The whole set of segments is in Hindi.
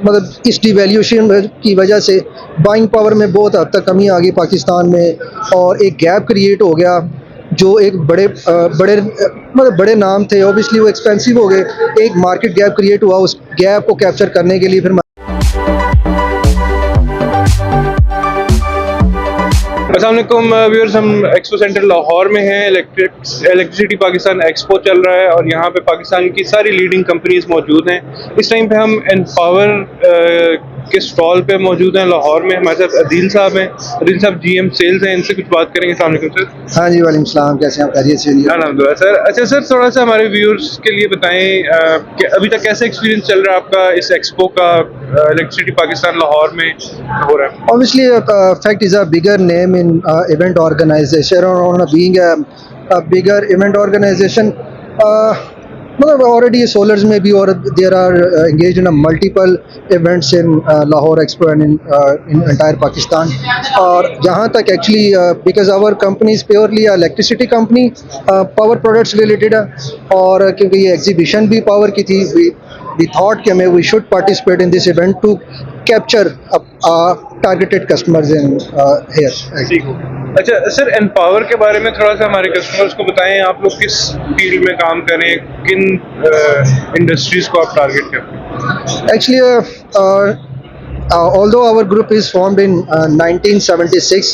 मतलब इस डिवैल्यूएशन की वजह से बाइंग पावर में बहुत हद तक कमी आ गई पाकिस्तान में, और एक गैप क्रिएट हो गया। जो एक बड़े नाम थे, ऑब्वियसली वो एक्सपेंसिव हो गए। एक मार्केट गैप क्रिएट हुआ, उस गैप को कैप्चर करने के लिए फिर अस्सलाम वालेकुम व्यूअर्स, हम एक्सपो सेंटर लाहौर में हैं। इलेक्ट्रिसिटी पाकिस्तान एक्सपो चल रहा है और यहाँ पे पाकिस्तान की सारी लीडिंग कंपनीज मौजूद हैं। इस टाइम पे हम एनपावर के स्टॉल पे मौजूद हैं लाहौर में। हमारे साथ अदील साहब हैं। अदील साहब GM सेल्स हैं, इनसे कुछ बात करेंगे। अस्सलाम वालेकुम सर। हाँ जी, वालेकुम सलाम। कैसे हैं आप? खैरियत से? अल्हम्दुलिल्लाह सर। अच्छा सर, थोड़ा सा हमारे व्यूअर्स के लिए बताएं कि अभी तक कैसा एक्सपीरियंस चल रहा है आपका इस एक्सपो का, इलेक्ट्रिसिटी पाकिस्तान लाहौर में हो रहा है। Obviously, FACT is a bigger name in event organization, or being a bigger event organization. मतलब already solars में भी, और there are engaged in a multiple events in Lahore Expo and in entire Pakistan. और जहाँ तक actually because our company is purely a electricity company, power products related है, और क्योंकि ये exhibition भी power की थी, we thought कि we should participate in this event to capture targeted customers in here. अच्छा सर, एनपावर के बारे में थोड़ा सा हमारे कस्टमर्स को बताएं। आप लोग किस फील्ड में काम करें, किन इंडस्ट्रीज को आप टारगेट करते हैं? Actually, although our group is formed in 1976,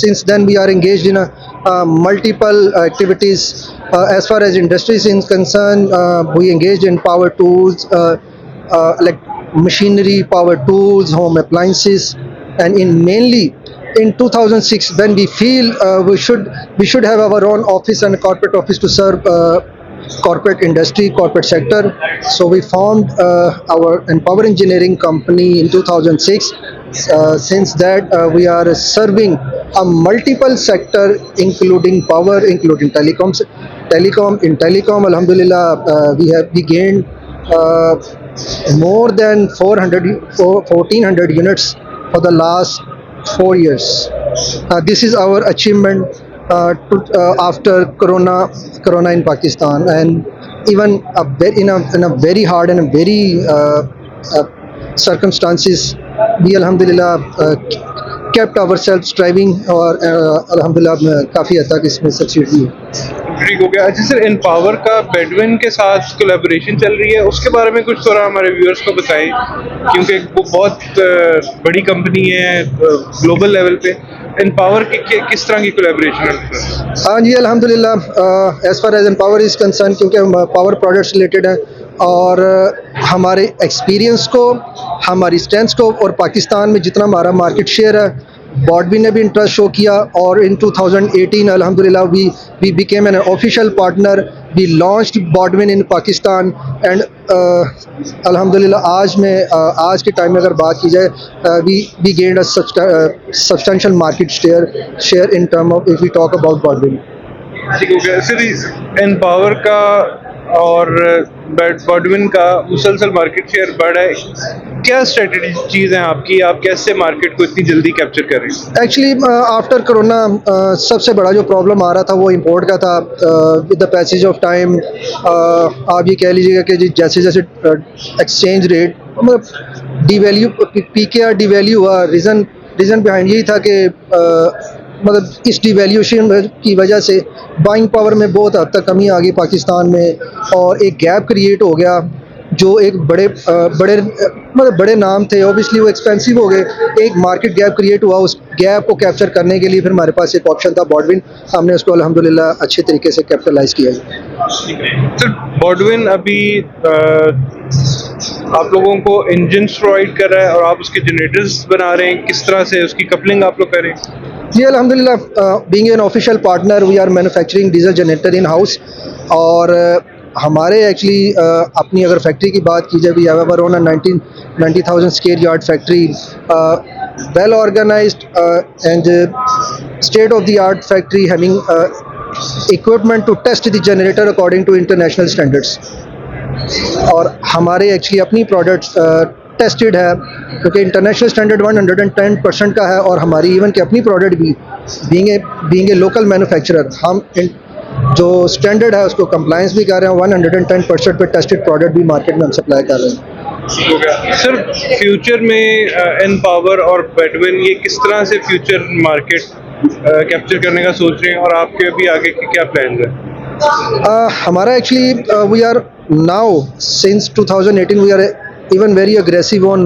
since then we are engaged in multiple activities. As far as industries is concerned, we engaged in power tools, like machinery, power tools, home appliances, and mainly in 2006, when we feel we should have our own office and corporate office to serve corporate industry, corporate sector. So we formed our Empower Engineering company in 2006. Since that, we are serving a multiple sector, including power, including telecoms. In telecom, alhamdulillah, we gained more than 1400 units for the last 4 years. This is our achievement after corona in Pakistan, and even in a very hard and a very circumstances, we alhamdulillah kept ourselves striving, और alhamdulillah काफ़ी हद तक इसमें सक्सेस हुई। ठीक हो गया। अच्छा सर, एनपावर का बेडविन के साथ कोलैबोरेशन चल रही है, उसके बारे में कुछ थोड़ा हमारे व्यूअर्स को बताएं, क्योंकि वो बहुत बड़ी कंपनी है ग्लोबल लेवल पे। एनपावर की किस तरह की कोलैबोरेशन है? हाँ जी, अल्हम्दुलिल्लाह, as far as Enpower is concerned, क्योंकि हम पावर प्रोडक्ट्स रिलेटेड हैं, और हमारे एक्सपीरियंस को, हमारी स्ट्रेंथ्स को, और पाकिस्तान में जितना हमारा मार्केट शेयर है, बॉडविन ने भी इंटरेस्ट शो किया। और इन 2018 अल्हम्दुलिल्लाह we became an official partner. We launched Bodwin in Pakistan, and अल्हम्दुलिल्लाह आज के टाइम में अगर बात की जाए, we gained a substantial market share in term of, if we talk about Bodwin. ठीक हो गया सर। एनपावर का और बॉडविन का मुसलसल मार्केट शेयर बढ़ा है, क्या स्ट्रेटजी चीज़ है आपकी? आप कैसे मार्केट को इतनी जल्दी कैप्चर कर रहे हैं? एक्चुअली आफ्टर कोरोना सबसे बड़ा जो प्रॉब्लम आ रहा था वो इंपोर्ट का था। With the passage of time, आप ये कह लीजिएगा कि जी जैसे जैसे एक्सचेंज रेट मतलब PKR डिवैल्यू हुआ, रीज़न बिहाइंड यही था कि मतलब इस डिवैल्यूएशन की वजह से बाइंग पावर में बहुत हद तक कमी आ गई पाकिस्तान में, और एक गैप क्रिएट हो गया। जो एक बड़े नाम थे, ऑब्वियसली वो एक्सपेंसिव हो गए। एक मार्केट गैप क्रिएट हुआ, उस गैप को कैप्चर करने के लिए फिर हमारे पास एक ऑप्शन था बॉडविन। हमने उसको अल्हम्दुलिल्लाह अच्छे तरीके से कैपिटलाइज किया। सर, बॉडविन अभी आप लोगों को इंजन प्रोवाइड कर रहा है और आप उसके जनरेटर्स बना रहे हैं, किस तरह से उसकी कपलिंग आप लोग करें? जी अल्हम्दुलिल्लाह, being an official partner, we are manufacturing diesel generator in house. और हमारे एक्चुअली अपनी अगर फैक्ट्री की बात की जाए, we have our own 90,000 square yard factory, well organised and state of the art factory, having equipment to test the generator according to international standards. और हमारे एक्चुअली अपनी प्रोडक्ट्स टेस्टेड है, क्योंकि इंटरनेशनल स्टैंडर्ड 110% का है, और हमारी इवन की अपनी प्रोडक्ट भी बीइंग ए लोकल मैन्युफैक्चरर, हम जो स्टैंडर्ड है उसको कंप्लायंस भी कर रहे हैं, 110% पे टेस्टेड प्रोडक्ट भी मार्केट में हम सप्लाई कर रहे हैं। सर फ्यूचर में एन पावर और बेडविन ये किस तरह से फ्यूचर मार्केट कैप्चर करने का सोच रहे हैं और आपके भी आगे के क्या प्लान है? हमारा actually we are now since 2018 we are even very aggressive on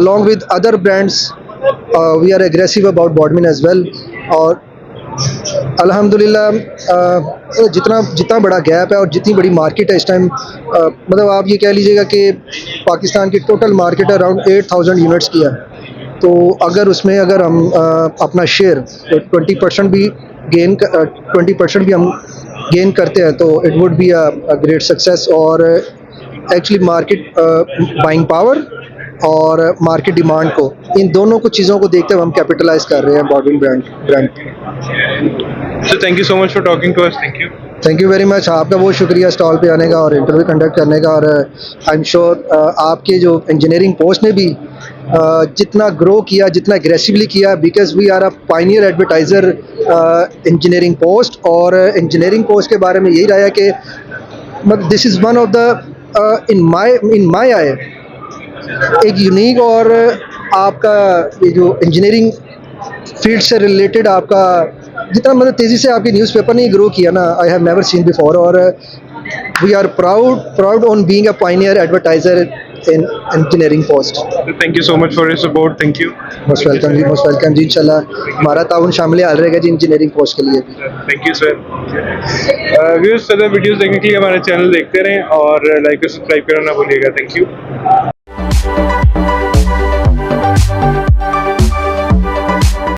along with other brands we are aggressive about Bodmin as well और अल्हम्दुलिल्लाह जितना बड़ा गैप है और जितनी बड़ी मार्केट है इस टाइम मतलब आप ये कह लीजिएगा कि पाकिस्तान की टोटल मार्केट अराउंड 8000 यूनिट्स की है। तो अगर उसमें अगर हम अपना शेयर 20% भी 20% भी हम गेन करते हैं तो it would be a great success. और एक्चुअली मार्केट बाइंग पावर और मार्केट डिमांड को, इन दोनों को चीज़ों को देखते हुए हम कैपिटलाइज कर रहे हैं Bodwin brand. So thank you so much for talking to us. Thank you very much, आपका बहुत शुक्रिया स्टॉल पे आने का और इंटरव्यू कंडक्ट करने का। और आई एम श्योर आपके जो इंजीनियरिंग पोस्ट ने भी जितना ग्रो किया, जितना एग्रेसिवली किया, because we are a pioneer advertiser engineering post. और इंजीनियरिंग पोस्ट के बारे में यही रहा है कि मतलब this is one of the in my I एक यूनिक और आपका ये जो इंजीनियरिंग फील्ड से रिलेटेड आपका जितना मतलब तेज़ी से आपके न्यूज़पेपर ने ग्रो किया ना, I have never seen before. और we are proud on being a pioneer advertiser in engineering post. Thank you so much for your support. Thank you. Most welcome जी। इंशाल्लाह हमारा ताउन शामिल हाल रहेगा जी इंजीनियरिंग पोस्ट के लिए भी। Thank you sir. Viewers, videos देखने के लिए हमारे चैनल देखते रहें और लाइक और सब्सक्राइब करना ना भूलिएगा। Thank you.